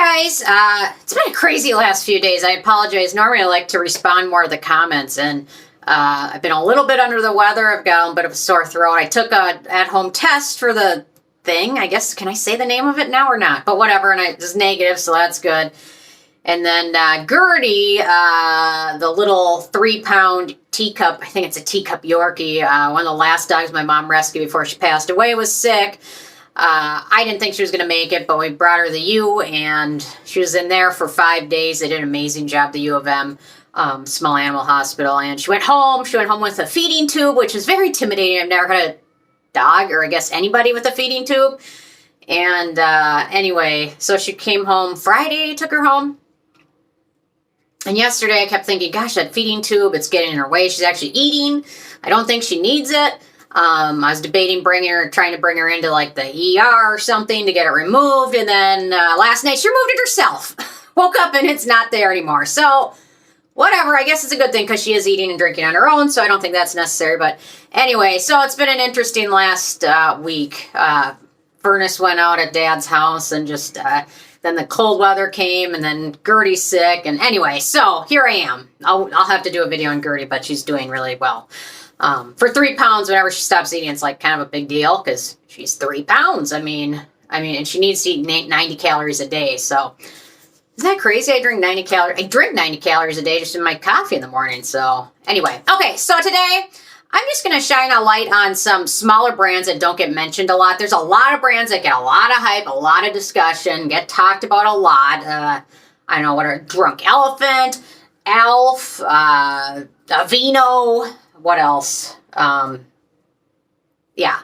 Guys, it's been a crazy last few days. I apologize. Normally I like to respond more to the comments, and I've been a little bit under the weather. I've got a little bit of a sore throat. I took a at-home test for the thing. I guess, can I say the name of it now or not? But whatever, and it was negative, so that's good. And then Gertie, the little 3-pound teacup, I think it's a teacup Yorkie, one of the last dogs my mom rescued before she passed away, was sick. I didn't think she was going to make it, but we brought her to the U, and she was in there for 5 days. They did an amazing job, the U of M, small animal hospital, and she went home. She went home with a feeding tube, which is very intimidating. I've never had a dog, or I guess anybody, with a feeding tube. And anyway, so she came home Friday, took her home. And yesterday I kept thinking, gosh, that feeding tube, it's getting in her way. She's actually eating. I don't think she needs it. I was debating trying to bring her into like the ER or something to get it removed. And then last night she removed it herself. Woke up and it's not there anymore. So whatever, I guess it's a good thing because she is eating and drinking on her own. So I don't think that's necessary. But anyway, so it's been an interesting last week. Furnace went out at Dad's house, and just then the cold weather came, and then Gertie's sick. And anyway, so here I am. I'll have to do a video on Gertie, but she's doing really well. For 3 pounds, whenever she stops eating, it's like kind of a big deal because she's 3 pounds. I mean, and she needs to eat 90 calories a day. So isn't that crazy? I drink 90 calories a day just in my coffee in the morning. So anyway, okay. So today I'm just going to shine a light on some smaller brands that don't get mentioned a lot. There's a lot of brands that get a lot of hype, a lot of discussion, get talked about a lot. I don't know, what are Drunk Elephant, Elf, Aveeno. What else? Yeah,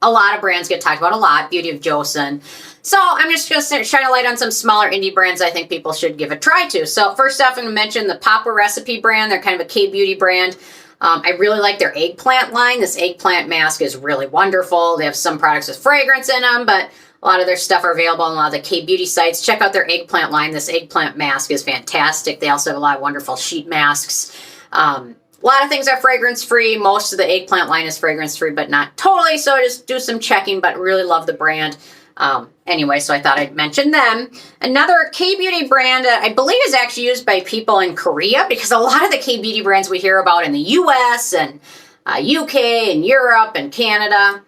a lot of brands get talked about a lot. Beauty of Joseon. So I'm just going to shine a light on some smaller indie brands I think people should give a try to. So first off, I'm going to mention the Papa Recipe brand. They're kind of a K-beauty brand. I really like their eggplant line. This eggplant mask is really wonderful. They have some products with fragrance in them, but a lot of their stuff are available on a lot of the K-beauty sites. Check out their eggplant line. This eggplant mask is fantastic. They also have a lot of wonderful sheet masks. A lot of things are fragrance-free. Most of the eggplant line is fragrance-free, but not totally, so just do some checking, but really love the brand. Anyway, so I thought I'd mention them. Another K-beauty brand that I believe is actually used by people in Korea, because a lot of the K-beauty brands we hear about in the US and UK and Europe and Canada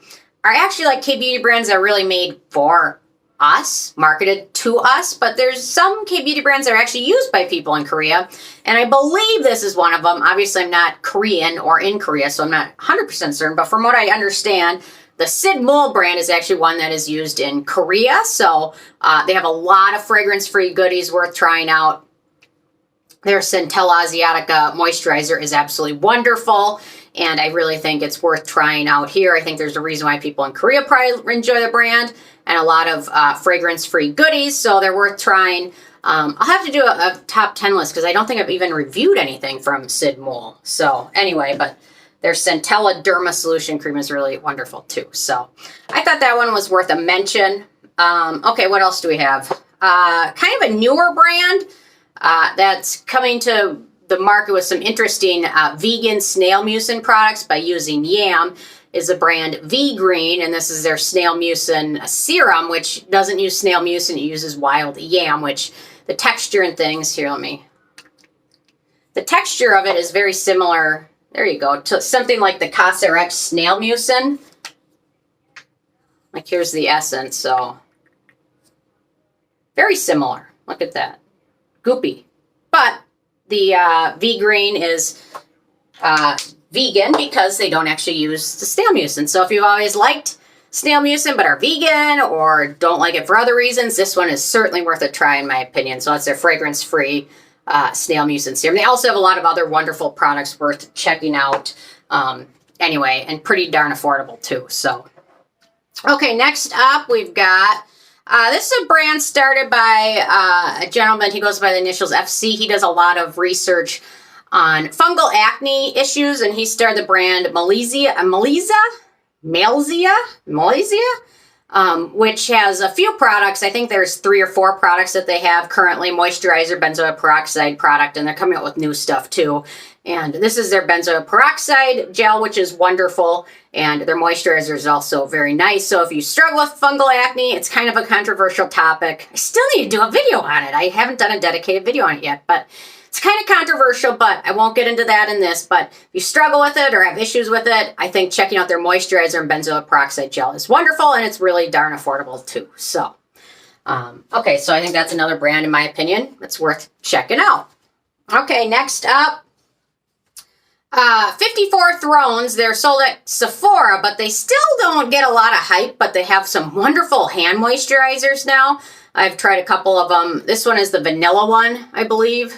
are actually like K-beauty brands that are really made for us, marketed to us, but there's some K-beauty brands that are actually used by people in Korea, and I believe this is one of them. Obviously, I'm not Korean or in Korea, so I'm not 100% certain, but from what I understand, the Simool brand is actually one that is used in Korea, so they have a lot of fragrance-free goodies worth trying out. Their Centella Asiatica moisturizer is absolutely wonderful, and I really think it's worth trying out here. I think there's a reason why people in Korea probably enjoy the brand, and a lot of fragrance-free goodies, so they're worth trying. I'll have to do a top 10 list because I don't think I've even reviewed anything from Simool. So anyway, but their Centella Derma Solution Cream is really wonderful too. So I thought that one was worth a mention. Okay, what else do we have? Kind of a newer brand that's coming to the market with some interesting vegan snail mucin products by using yam is the brand Vegreen, and this is their snail mucin serum, which doesn't use snail mucin, it uses wild yam, which the texture and things, here, the texture of it is very similar, there you go, to something like the Cosrx snail mucin. Like, here's the essence, so very similar, look at that, goopy. But the Vegreen is vegan because they don't actually use the snail mucin. So if you've always liked snail mucin but are vegan or don't like it for other reasons, this one is certainly worth a try in my opinion. So that's their fragrance-free snail mucin serum. They also have a lot of other wonderful products worth checking out. Anyway, and pretty darn affordable too. So, okay, next up we've got, this is a brand started by a gentleman. He goes by the initials FC. He does a lot of research on fungal acne issues, and he started the brand Malezia, which has a few products. I think there's 3 or 4 products that they have currently. Moisturizer, benzoyl peroxide product, and they're coming out with new stuff too. And this is their benzoyl peroxide gel, which is wonderful. And their moisturizer is also very nice. So if you struggle with fungal acne, it's kind of a controversial topic. I still need to do a video on it. I haven't done a dedicated video on it yet, but it's kind of controversial, but I won't get into that in this. But if you struggle with it or have issues with it, I think checking out their moisturizer and benzoyl peroxide gel is wonderful, and it's really darn affordable too. So, okay, so I think that's another brand, in my opinion, that's worth checking out. Okay, next up. 54 Thrones, they're sold at Sephora, but they still don't get a lot of hype, but they have some wonderful hand moisturizers now. I've tried a couple of them. This one is the vanilla one, I believe.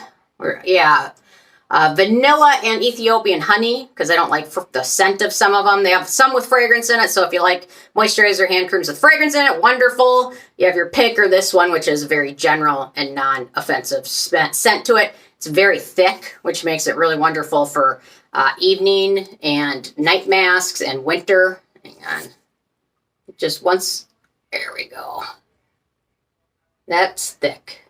Vanilla and Ethiopian honey, because I don't like the scent of some of them. They have some with fragrance in it, so if you like moisturizer hand creams with fragrance in it, wonderful. You have your pick, or this one, which is very general and non-offensive scent to it. It's very thick, which makes it really wonderful for evening and night masks and winter. Hang on. Just once. There we go. That's thick.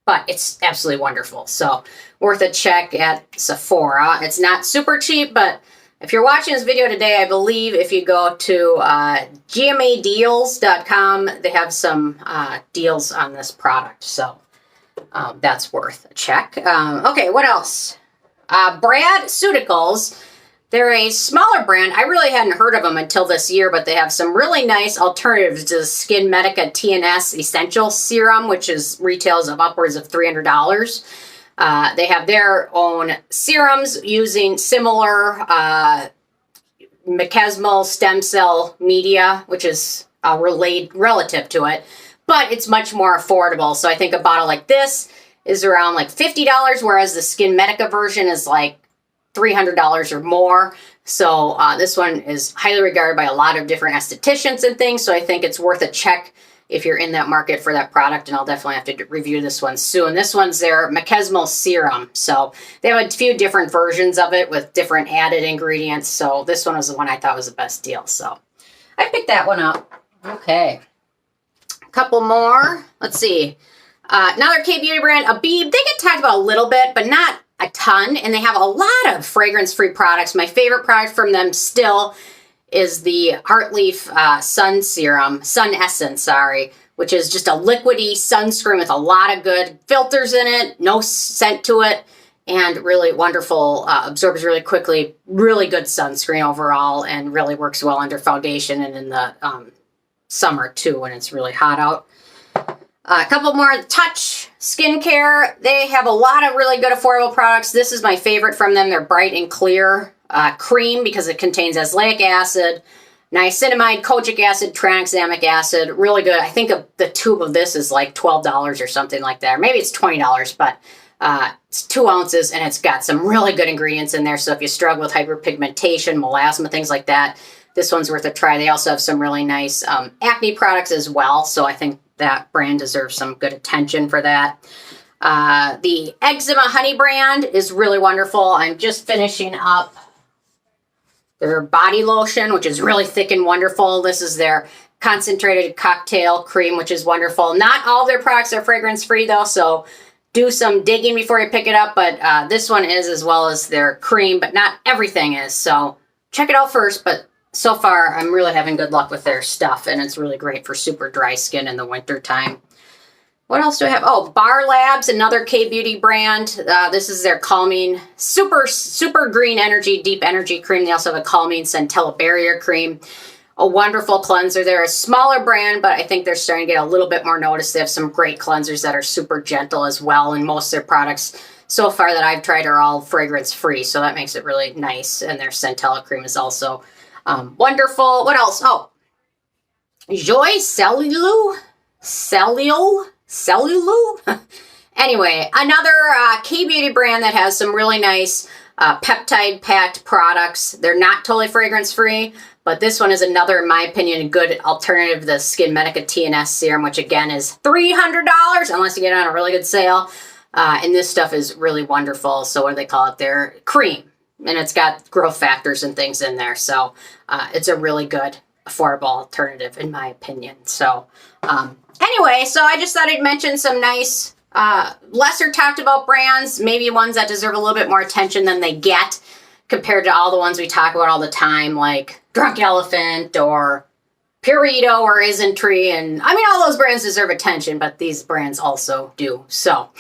But it's absolutely wonderful. So worth a check at Sephora. It's not super cheap, but if you're watching this video today, I believe if you go to gmadeals.com, they have some deals on this product. So that's worth a check. Okay, what else? Bradceuticals. They're a smaller brand. I really hadn't heard of them until this year, but they have some really nice alternatives to Skin Medica TNS Essential Serum, which retails of upwards of $300. They have their own serums using similar mesenchymal stem cell media, which is relative to it, but it's much more affordable. So I think a bottle like this is around like $50, whereas the Skin Medica version is like $300 or more. So this one is highly regarded by a lot of different estheticians and things. So I think it's worth a check if you're in that market for that product. And I'll definitely have to review this one soon. This one's their mesenchymal serum. So they have a few different versions of it with different added ingredients. So this one was the one I thought was the best deal. So I picked that one up. Okay. A couple more. Let's see. Another K-beauty brand, Abib. They get talked about a little bit, but not a ton, and they have a lot of fragrance-free products. My favorite product from them still is the Heartleaf Sun Essence, which is just a liquidy sunscreen with a lot of good filters in it, no scent to it, and really wonderful, absorbs really quickly, really good sunscreen overall, and really works well under foundation and in the summer too when it's really hot out. A couple more. Touch Skincare. They have a lot of really good affordable products. This is my favorite from them. They're bright and clear cream because it contains azelaic acid, niacinamide, kojic acid, tranexamic acid. Really good. I think the tube of this is like $12 or something like that. Or maybe it's $20, but it's 2 ounces and it's got some really good ingredients in there. So if you struggle with hyperpigmentation, melasma, things like that, this one's worth a try. They also have some really nice acne products as well. So I think that brand deserves some good attention for that. The Eczema Honey brand is really wonderful. I'm just finishing up their body lotion, which is really thick and wonderful. This is their concentrated cocktail cream, which is wonderful. Not all of their products are fragrance-free, though, so do some digging before you pick it up. But this one is, as well as their cream, but not everything is. So check it out first, but so far, I'm really having good luck with their stuff, and it's really great for super dry skin in the winter time. What else do I have? Oh, Barr Labs, another K-beauty brand. This is their calming, super green energy, deep energy cream. They also have a calming centella barrier cream. A wonderful cleanser. They're a smaller brand, but I think they're starting to get a little bit more notice. They have some great cleansers that are super gentle as well, and most of their products so far that I've tried are all fragrance-free, so that makes it really nice. And their centella cream is also wonderful. What else? Oh, Joie Cellule? Anyway, another K-beauty brand that has some really nice peptide-packed products. They're not totally fragrance-free, but this one is another, in my opinion, a good alternative to the Skin Medica TNS serum, which again is $300 unless you get it on a really good sale. And this stuff is really wonderful. So what do they call it? Their cream. And it's got growth factors and things in there. So it's a really good, affordable alternative, in my opinion. So anyway, so I just thought I'd mention some nice lesser talked about brands, maybe ones that deserve a little bit more attention than they get compared to all the ones we talk about all the time, like Drunk Elephant or Purito or Isntree. And I mean, all those brands deserve attention, but these brands also do. So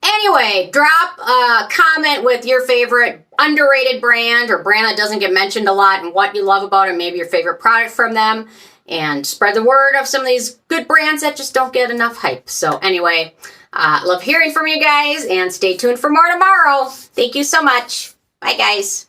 anyway, drop a comment with your favorite underrated brand or brand that doesn't get mentioned a lot and what you love about it, maybe your favorite product from them, and spread the word of some of these good brands that just don't get enough hype. So anyway, love hearing from you guys, and stay tuned for more tomorrow. Thank you so much. Bye, guys.